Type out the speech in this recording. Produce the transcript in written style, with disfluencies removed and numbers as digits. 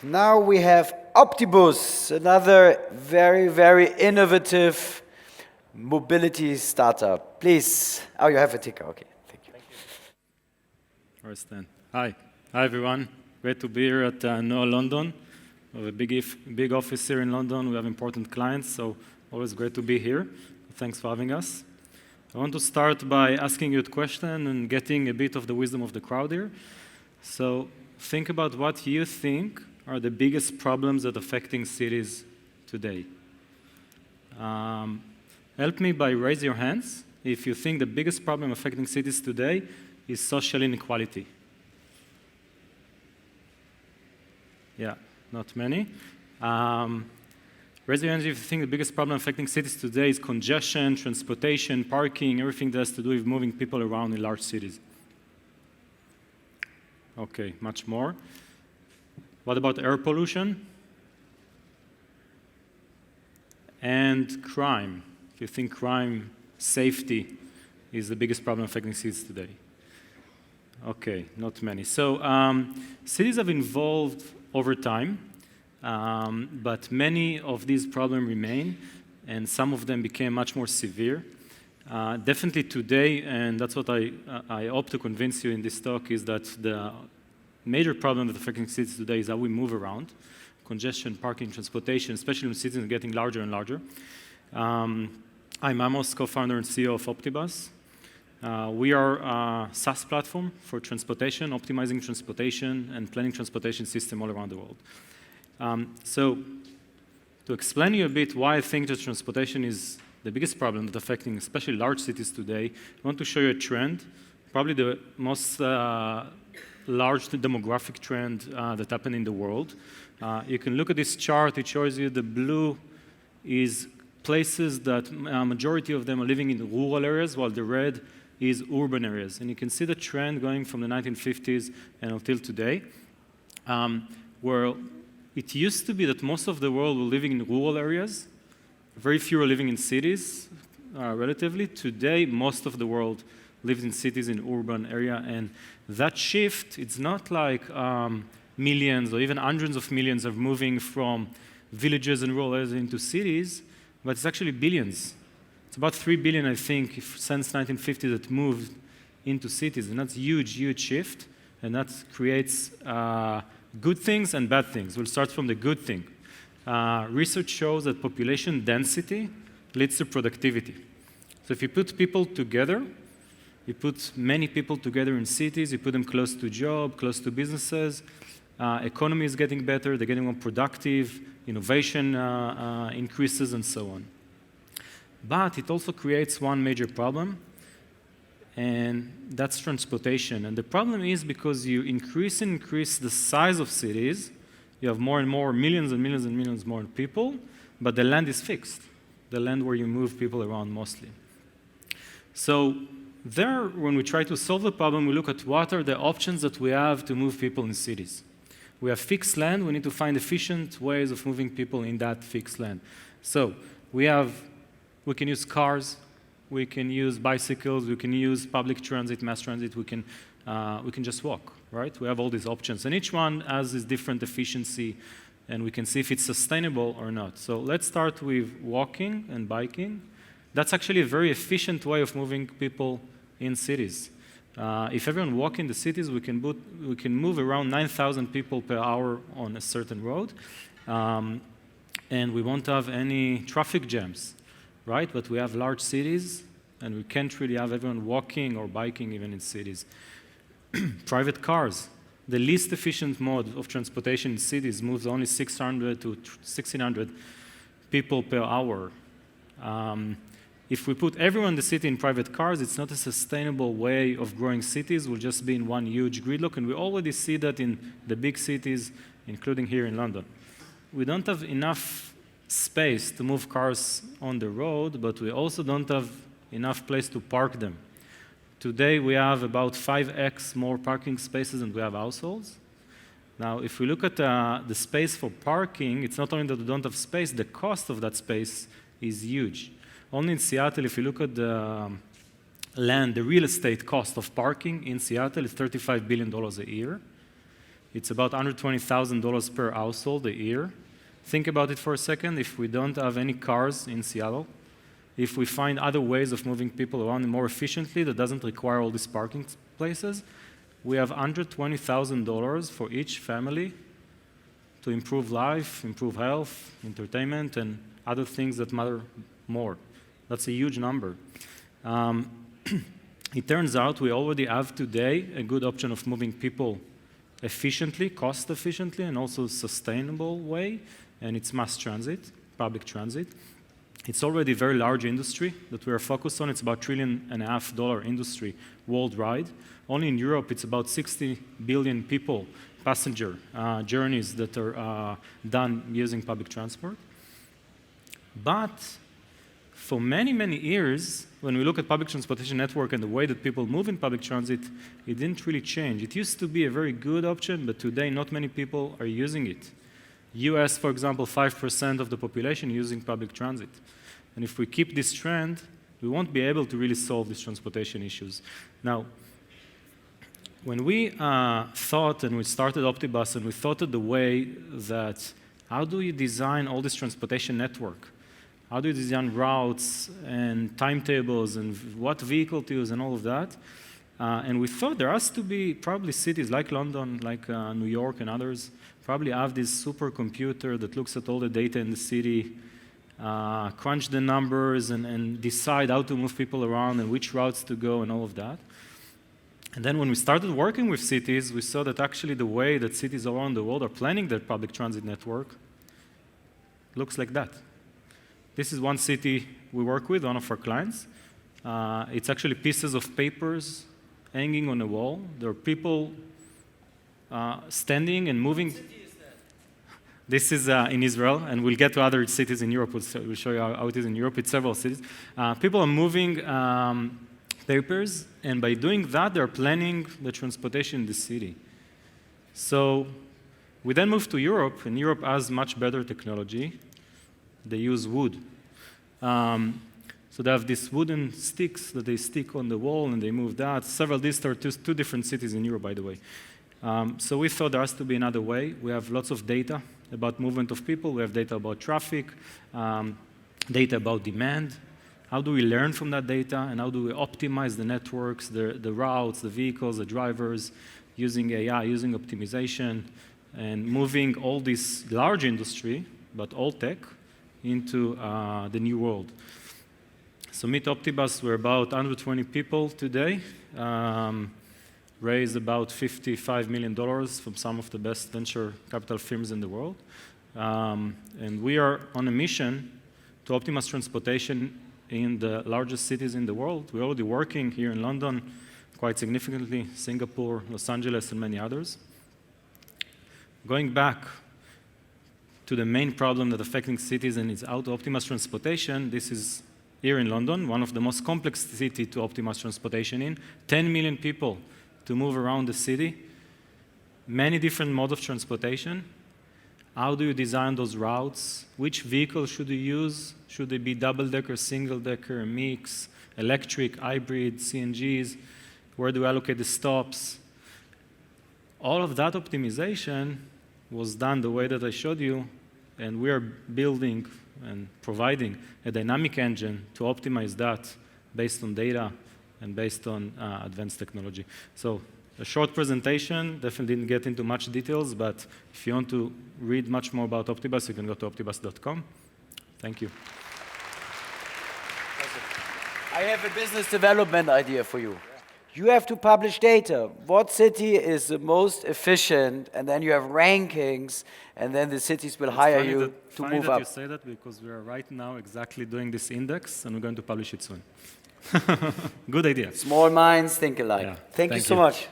Now we have Optibus, another very, very innovative mobility startup. Please. Oh, you have a ticker. Okay, thank you. All right, Stan. Hi. Hi, everyone. Great to be here at NOAH London. We have a big office here in London. We have important clients, so always great to be here. Thanks for having us. I want to start by asking you a question and getting a bit of the wisdom of the crowd here. So think about what you think are the biggest problems that are affecting cities today. Help me by raise your hands if you think the biggest problem affecting cities today is social inequality. Yeah, not many. Raise your hands if you think the biggest problem affecting cities today is congestion, transportation, parking, everything that has to do with moving people around in large cities. Okay, much more. What about air pollution? And crime. If you think crime, safety is the biggest problem affecting cities today. Okay, not many. So cities have evolved over time, but many of these problems remain, and some of them became much more severe. Definitely today, and that's what I hope to convince you in this talk, is that the major problem that affecting cities today is how we move around. Congestion, parking, transportation, especially when cities are getting larger and larger. I'm Amos, co-founder and CEO of Optibus. We are a SaaS platform for transportation, optimizing transportation and planning transportation system all around the world. So to explain you a bit why I think that transportation is the biggest problem that's affecting especially large cities today, I want to show you a trend, probably the most large demographic trend that happened in the world. You can look at this chart. It shows you the blue is places that majority of them are living in rural areas, while the red is urban areas. And you can see the trend going from the 1950s and until today, where it used to be that most of the world were living in rural areas. Very few are living in cities, relatively. Today, most of the world lives in cities in urban area. And that shift, it's not like millions or even hundreds of millions are moving from villages and rural areas into cities, but it's actually billions. It's about 3 billion, I think, since 1950 that moved into cities. And that's a huge, huge shift. And that creates good things and bad things. We'll start from the good thing. Research shows that population density leads to productivity. So if you put people together, you put many people together in cities, you put them close to jobs, close to businesses, economy is getting better, they're getting more productive, innovation increases, and so on. But it also creates one major problem, and that's transportation. And the problem is because you increase the size of cities, you have more and more, millions and millions and millions more people, but the land is fixed, the land where you move people around mostly. So there, when we try to solve the problem, we look at what are the options that we have to move people in cities. We have fixed land. We need to find efficient ways of moving people in that fixed land. So we can use cars, we can use bicycles, we can use public transit, mass transit, we can just walk, right? We have all these options. And each one has this different efficiency, and we can see if it's sustainable or not. So let's start with walking and biking. That's actually a very efficient way of moving people in cities. If everyone walk in the cities, we can move around 9,000 people per hour on a certain road, and we won't have any traffic jams, right? But we have large cities, and we can't really have everyone walking or biking even in cities. Private cars, the least efficient mode of transportation in cities, moves only 600 to 1,600 people per hour. If we put everyone in the city in private cars, it's not a sustainable way of growing cities. We'll just be in one huge gridlock, and we already see that in the big cities, including here in London. We don't have enough space to move cars on the road, but we also don't have enough place to park them. Today, we have about 5x more parking spaces than we have households. Now, if we look at the space for parking, it's not only that we don't have space, the cost of that space is huge. Only in Seattle, if you look at the land, the real estate cost of parking in Seattle is $35 billion a year. It's about $120,000 per household a year. Think about it for a second. If we don't have any cars in Seattle, if we find other ways of moving people around more efficiently that doesn't require all these parking places, we have $120,000 for each family to improve life, improve health, entertainment, and other things that matter more. That's a huge number. It turns out we already have today a good option of moving people efficiently, cost efficiently, and also sustainable way, and it's mass transit, public transit. It's already a very large industry that we are focused on. It's about $1.5 trillion industry worldwide. Only in Europe, it's about 60 billion people, passenger journeys that are done using public transport. But for many, many years, when we look at public transportation network and the way that people move in public transit, it didn't really change. It used to be a very good option, but today not many people are using it. US, for example, 5% of the population using public transit. And if we keep this trend, we won't be able to really solve these transportation issues. Now, when we thought and we started Optibus and we thought of the way that how do you design all this transportation network? How do you design routes and timetables and what vehicle to use and all of that? And we thought there has to be probably cities like London, like New York and others, probably have this supercomputer that looks at all the data in the city, crunch the numbers and decide how to move people around and which routes to go and all of that. And then when we started working with cities, we saw that actually the way that cities around the world are planning their public transit network looks like that. This is one city we work with, one of our clients. It's actually pieces of papers hanging on a wall. There are people standing and moving. What city is that? This is in Israel, and we'll get to other cities in Europe. We'll show you how it is in Europe. It's several cities. People are moving papers, and by doing that, they're planning the transportation in the city. So we then moved to Europe, and Europe has much better technology. They use wood. So they have these wooden sticks that they stick on the wall, and they move that. These are two different cities in Europe, by the way. So we thought there has to be another way. We have lots of data about movement of people. We have data about traffic, data about demand. How do we learn from that data, and how do we optimize the networks, the routes, the vehicles, the drivers, using AI, using optimization, and moving all this large industry, but all tech, into the new world. So meet Optibus, we're about 120 people today, raised about $55 million from some of the best venture capital firms in the world. And we are on a mission to optimize transportation in the largest cities in the world. We're already working here in London quite significantly, Singapore, Los Angeles, and many others. Going back to the main problem that affecting cities and is how to optimize transportation, this is here in London, one of the most complex cities to optimize transportation in. 10 million people to move around the city, many different modes of transportation. How do you design those routes? Which vehicle should you use? Should they be double-decker, single-decker, mix, electric, hybrid, CNGs? Where do we allocate the stops? All of that optimization was done the way that I showed you, and we are building and providing a dynamic engine to optimize that based on data and based on advanced technology. So a short presentation, definitely didn't get into much details, but if you want to read much more about Optibus, you can go to optibus.com. Thank you. I have a business development idea for you. You have to publish data. What city is the most efficient? And then you have rankings, and then the cities will hire you to move up. You say that because we are right now exactly doing this index, and we're going to publish it soon. Good idea. Small minds think alike. Yeah. Thank you so much.